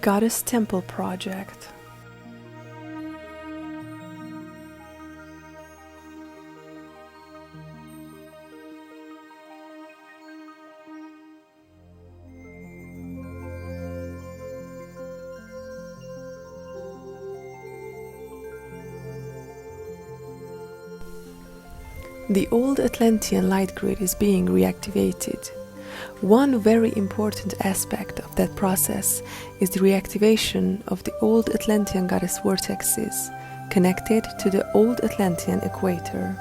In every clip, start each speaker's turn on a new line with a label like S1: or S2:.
S1: Goddess Temple Project. The old Atlantean light grid is being reactivated. One very important aspect of that process is the reactivation of the old Atlantean Goddess vortexes connected to the old Atlantean equator.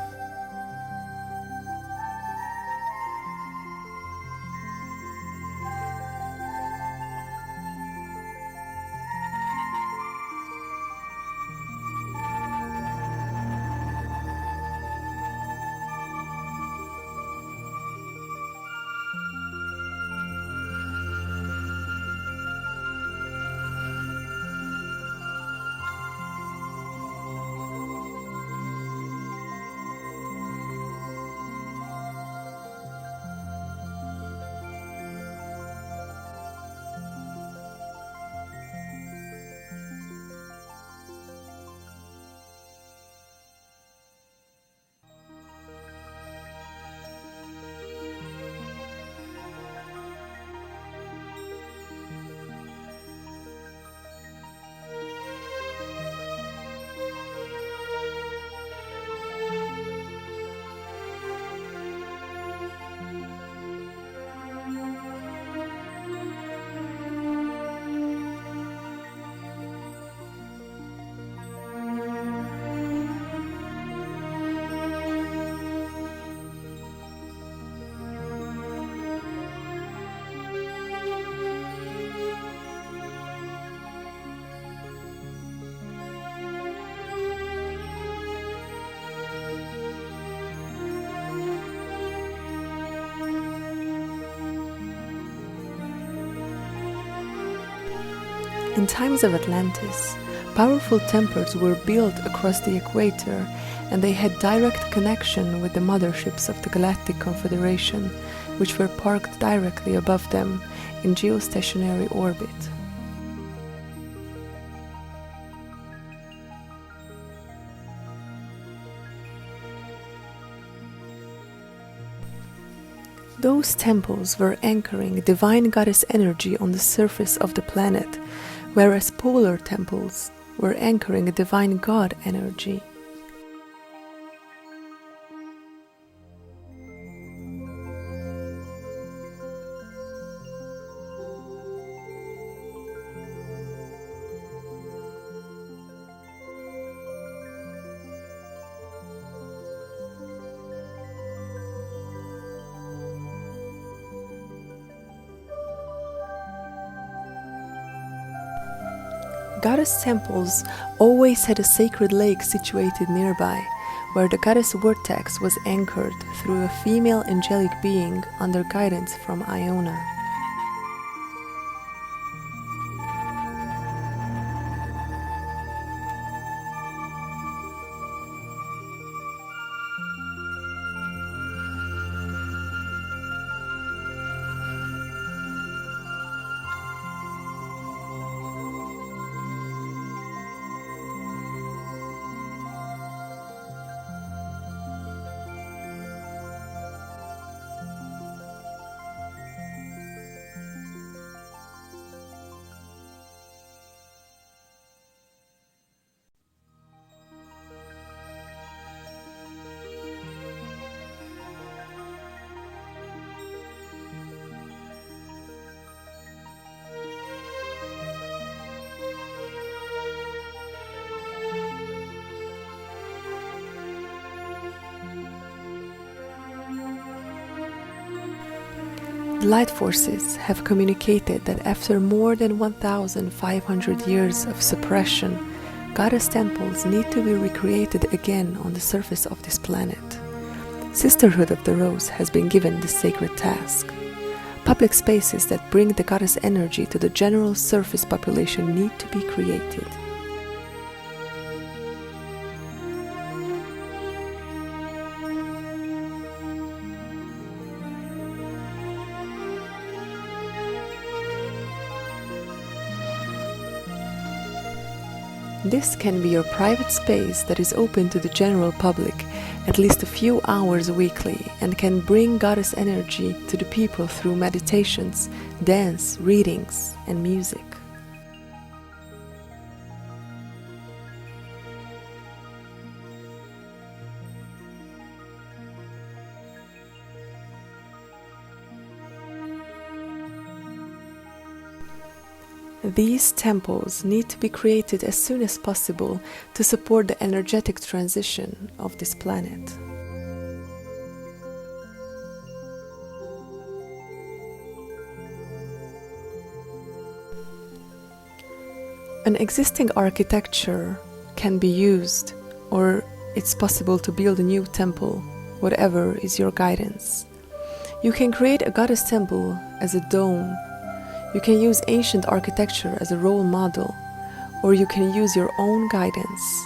S1: In times of Atlantis, powerful temples were built across the equator, and they had direct connection with the motherships of the Galactic Confederation, which were parked directly above them in geostationary orbit. Those temples were anchoring divine goddess energy on the surface of the planet, whereas polar temples were anchoring a divine god energy. Goddess temples always had a sacred lake situated nearby, where the goddess vortex was anchored through a female angelic being under guidance from Iona. The light forces have communicated that after more than 1,500 years of suppression, goddess temples need to be recreated again on the surface of this planet. Sisterhood of the Rose has been given this sacred task. Public spaces that bring the goddess energy to the general surface population need to be created. This can be your private space that is open to the general public at least a few hours weekly and can bring goddess energy to the people through meditations, dance, readings, and music. These temples need to be created as soon as possible to support the energetic transition of this planet. An existing architecture can be used, or it's possible to build a new temple, whatever is your guidance. You can create a goddess temple as a dome. You can use ancient architecture as a role model, or you can use your own guidance.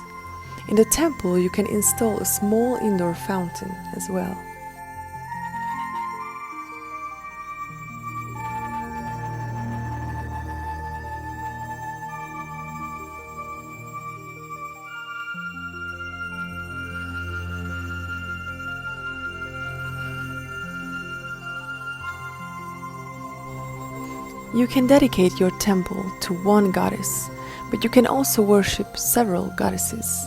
S1: In the temple, you can install a small indoor fountain as well. You can dedicate your temple to one goddess, but you can also worship several goddesses.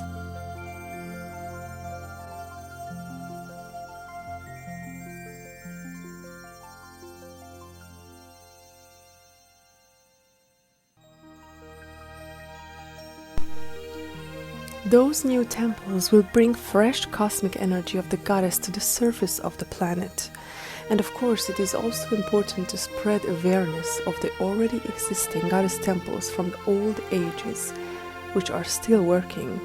S1: Those new temples will bring fresh cosmic energy of the goddess to the surface of the planet. And of course, it is also important to spread awareness of the already existing goddess temples from the old ages, which are still working.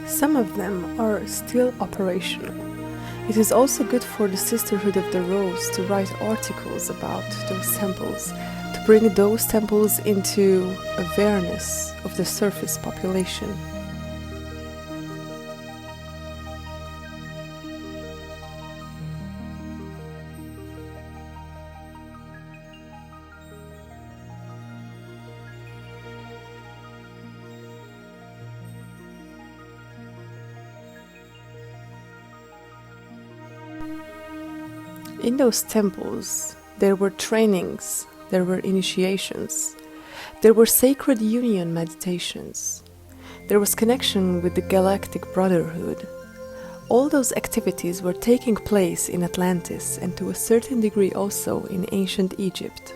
S1: Some of them are still operational. It is also good for the Sisterhood of the Rose to write articles about those temples, to bring those temples into awareness of the surface population. In those temples, there were trainings, there were initiations, there were sacred union meditations, there was connection with the Galactic Brotherhood. All those activities were taking place in Atlantis and to a certain degree also in ancient Egypt.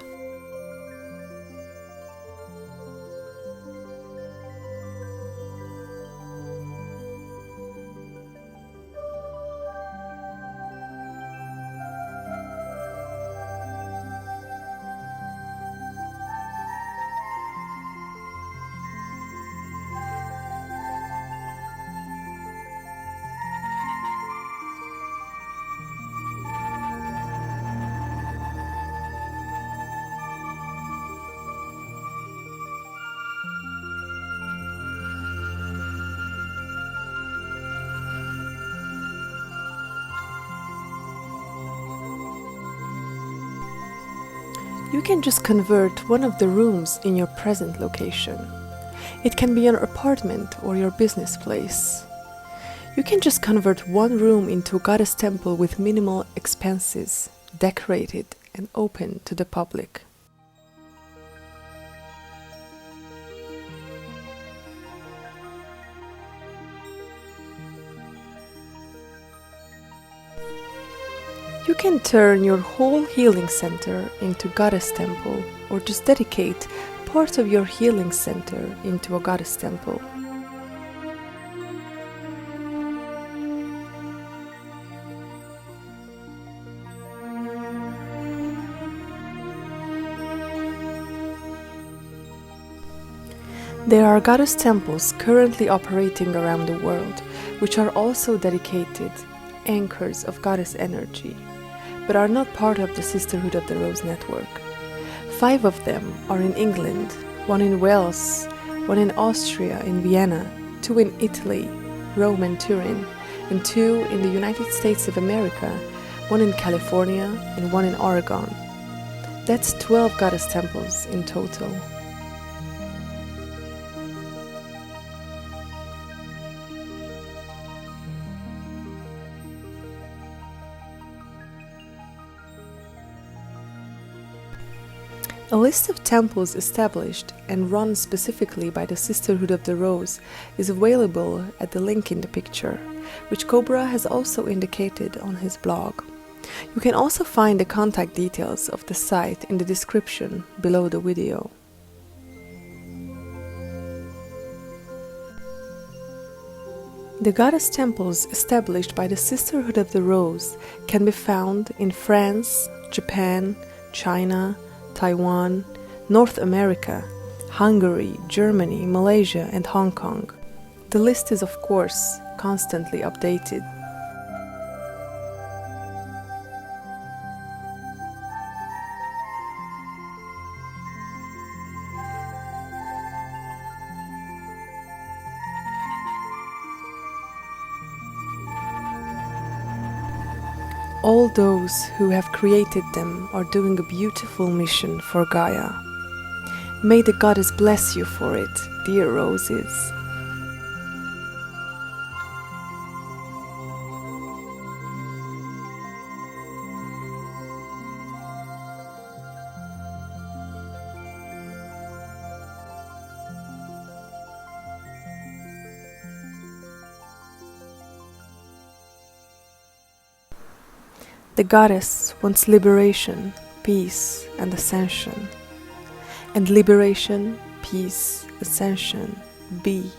S1: You can just convert one of the rooms in your present location. It can be your apartment or your business place. You can just convert one room into a goddess temple with minimal expenses, decorated and open to the public. You can turn your whole healing center into goddess temple, or just dedicate part of your healing center into a goddess temple. There are goddess temples currently operating around the world, which are also dedicated anchors of goddess energy, but are not part of the Sisterhood of the Rose network. 5 of them are in England, 1 in Wales, 1 in Austria in Vienna, 2 in Italy, Rome and Turin, and 2 in the United States of America, 1 in California and 1 in Oregon. That's 12 goddess temples in total. A list of temples established and run specifically by the Sisterhood of the Rose is available at the link in the picture, which Cobra has also indicated on his blog. You can also find the contact details of the site in the description below the video. The goddess temples established by the Sisterhood of the Rose can be found in France, Japan, China, Taiwan, North America, Hungary, Germany, Malaysia, and Hong Kong. The list is, of course, constantly updated. All those who have created them are doing a beautiful mission for Gaia. May the goddess bless you for it, dear roses. The goddess wants liberation, peace, and ascension. And liberation, peace, ascension be.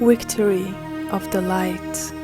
S1: Victory of the light.